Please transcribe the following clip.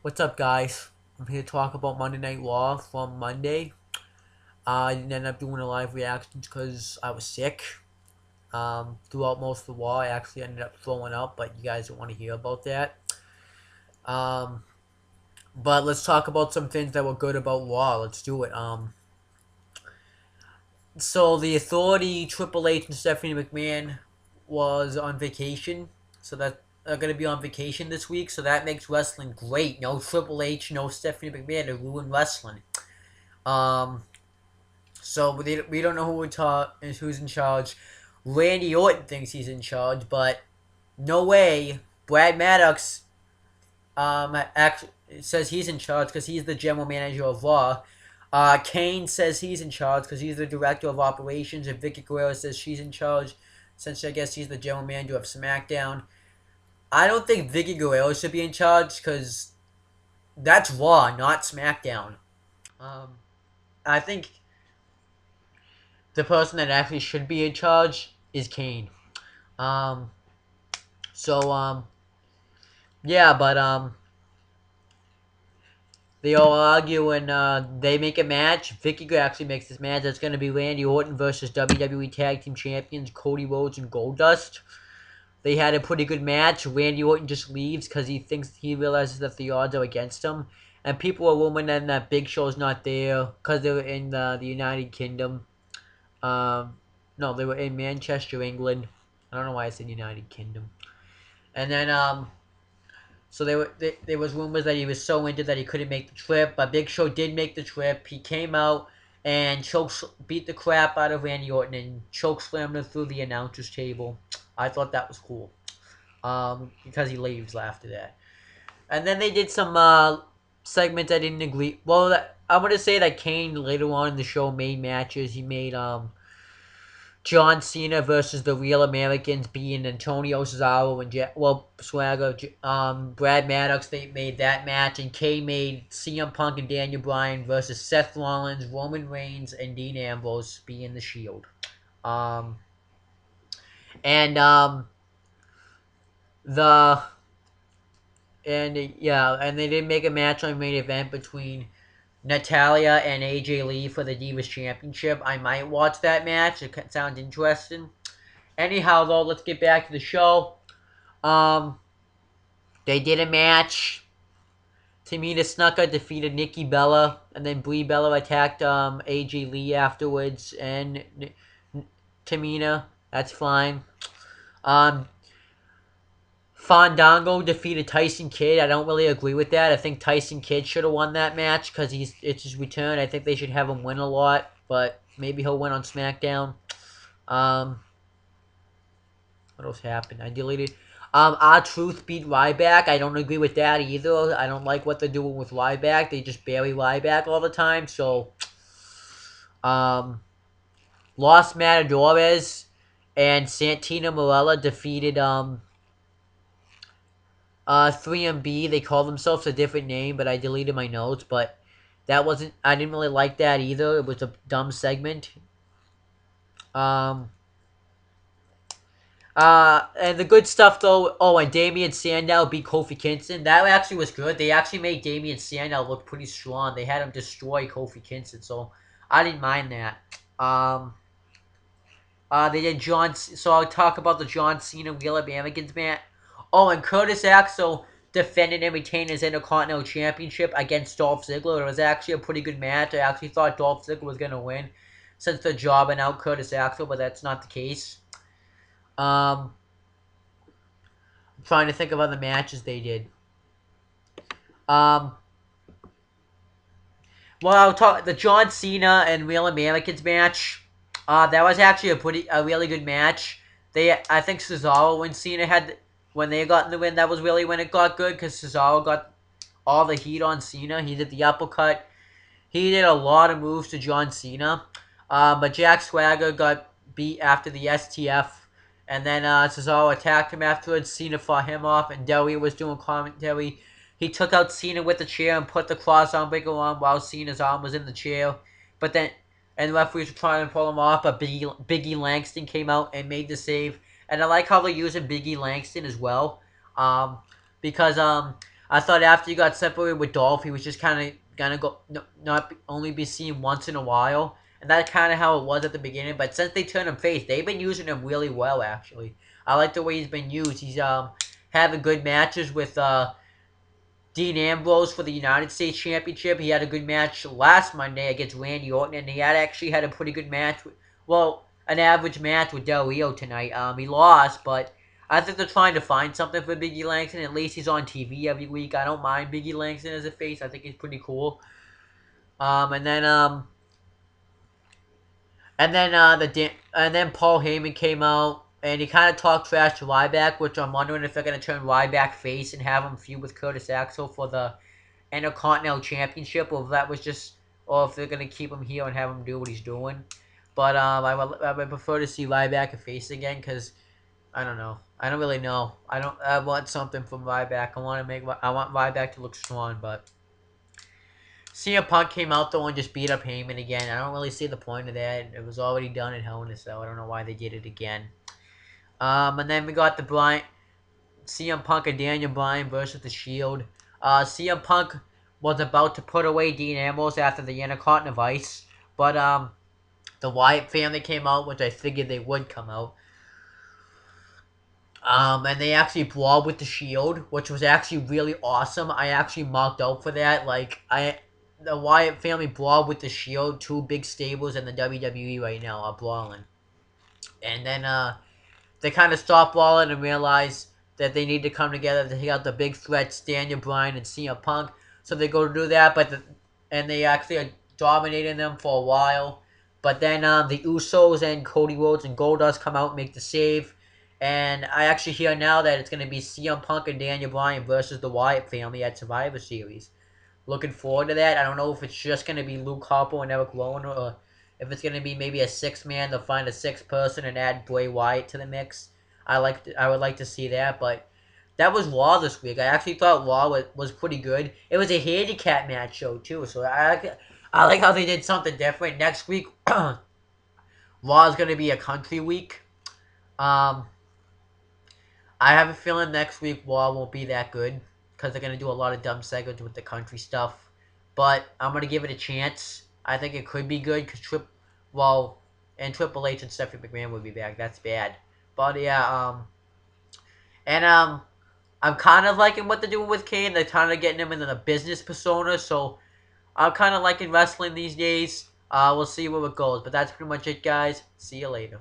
What's up, guys? I'm here to talk about Monday Night Raw from Monday. I didn't end up doing a live reaction because I was sick. Throughout most of the Raw, I actually ended up throwing up, but you guys don't want to hear about that. Um, but let's talk about some things that were good about Raw. Let's do it. So the Authority, Triple H, and Stephanie McMahon was on vacation, so that are going to be on vacation this week. So that makes wrestling great. No Triple H, no Stephanie McMahon to ruin wrestling. Um, So we don't know who's in charge. Randy Orton thinks he's in charge, but no way. Brad Maddox actually says he's in charge because he's the general manager of Raw. Kane says he's in charge because he's the director of operations, and Vicky Guerrero says she's in charge since I guess he's the general manager of SmackDown. I don't think Vicky Guerrero should be in charge because that's Raw, not SmackDown. Um, I think the person that actually should be in charge is Kane. Um, so yeah, but they all argue and they make a match. Vicky actually makes this match. That's going to be Randy Orton versus WWE Tag Team Champions Cody Rhodes and Goldust. They had a pretty good match. Randy Orton just leaves because he realizes that the odds are against him, and people are rumoring that Big Show's not there because they were in the United Kingdom. Um, no, they were in Manchester, England. I don't know why I said United Kingdom. And then so there was rumors that he was so injured that he couldn't make the trip, but Big Show did make the trip. He came out and beat the crap out of Randy Orton and choke slammed him through the announcer's table. I thought that was cool. Because he leaves after that. And then they did some segments I didn't agree. Well, I'm gonna say that Kane later on in the show made matches. He made John Cena versus the Real Americans being Antonio Cesaro and Swagger, Brad Maddox. They made that match, and Kane made CM Punk and Daniel Bryan versus Seth Rollins, Roman Reigns, and Dean Ambrose being the Shield. Um, and the and yeah, and they did make a match on main event between Natalia and AJ Lee for the Divas Championship. I might watch that match. It sounds interesting. Anyhow, though, let's get back to the show. Um, they did a match. Tamina Snuka defeated Nikki Bella, and then Brie Bella attacked AJ Lee afterwards, and Tamina. That's fine. Um, Fandango defeated Tyson Kidd. I don't really agree with that. I think Tyson Kidd should have won that match because it's his return. I think they should have him win a lot, but maybe he'll win on SmackDown. Um, what else happened? I deleted. R-Truth beat Ryback. I don't agree with that either. I don't like what they're doing with Ryback. They just bury Ryback all the time. So, um, Los Matadores and Santina Morella defeated 3MB. They call themselves a different name, but I deleted my notes. But that wasn't. I didn't really like that either. It was a dumb segment. Um, and the good stuff though. Oh, and Damian Sandow beat Kofi Kingston. That actually was good. They actually made Damian Sandow look pretty strong. They had him destroy Kofi Kingston, so I didn't mind that. Um, they did John. So I'll talk about the John Cena Real Americans match. Oh, and Curtis Axel defended and retained his Intercontinental Championship against Dolph Ziggler. It was actually a pretty good match. I actually thought Dolph Ziggler was gonna win since they're jobbing out Curtis Axel, but that's not the case. Um, I'm trying to think of other matches they did. Um, well, I'll talk the John Cena and Real Americans match. That was actually a really good match. I think Cesaro and Cena had when they got in the win. That was really when it got good because Cesaro got all the heat on Cena. He did the uppercut. He did a lot of moves to John Cena. But Jack Swagger got beat after the STF. And then Cesaro attacked him afterwards. Cena fought him off, and Dewey was doing commentary. He took out Cena with the chair and put the cross arm breaker on while Cena's arm was in the chair. But then, and the referees were trying to pull him off, but Biggie Langston came out and made the save. And I like how they're using Biggie Langston as well. Because I thought after he got separated with Dolph, he was just kind of gonna go not only be seen once in a while, and that's kind of how it was at the beginning. But since they turned him face, they've been using him really well. Actually, I like the way he's been used. He's having good matches with Dean Ambrose for the United States Championship. He had a good match last Monday against Randy Orton, and he had actually had a pretty good match. Well, an average match with Del Rio tonight. He lost, but I think they're trying to find something for Biggie Langston. At least he's on TV every week. I don't mind Biggie Langston as a face. I think he's pretty cool. And then and then Paul Heyman came out and he kind of talked trash to Ryback, which I'm wondering if they're gonna turn Ryback face and have him feud with Curtis Axel for the Intercontinental Championship, or if that was just, or if they're gonna keep him here and have him do what he's doing. But I would prefer to see Ryback a face again because I don't know. I don't really know. I want something from Ryback. I want Ryback to look strong, but CM Punk came out though and just beat up Heyman again. I don't really see the point of that. It was already done at Hell in a Cell. I don't know why they did it again. And then we got the CM Punk and Daniel Bryan versus the Shield. CM Punk was about to put away Dean Ambrose after the Intercontinental Vice, but the Wyatt family came out, which I figured they would come out. And they actually brawled with the Shield, which was actually really awesome. I actually marked out for that. The Wyatt family brawled with the Shield, two big stables in the WWE right now are brawling. And then they kind of stopped brawling and realized that they need to come together to take out the big threats, Daniel Bryan and CM Punk. So they go to do that, and they actually are dominating them for a while. But then the Usos and Cody Rhodes and Goldust come out and make the save. And I actually hear now that it's going to be CM Punk and Daniel Bryan versus the Wyatt family at Survivor Series. Looking forward to that. I don't know if it's just going to be Luke Harper and Eric Rowan, or if it's going to be maybe a six-man. They'll find a sixth person and add Bray Wyatt to the mix. I would like to see that, but that was Raw this week. I actually thought Raw was pretty good. It was a handicap match show too, so I like how they did something different. Next week, Raw is going to be a country week. I have a feeling next week Raw won't be that good because they're going to do a lot of dumb segments with the country stuff. But I'm going to give it a chance. I think it could be good because Triple H and Stephanie McMahon will be back. That's bad. But yeah, I'm kind of liking what they're doing with Kane. They're kind of getting him into the business persona. So I'm kind of liking wrestling these days. We'll see where it goes. But that's pretty much it, guys. See you later.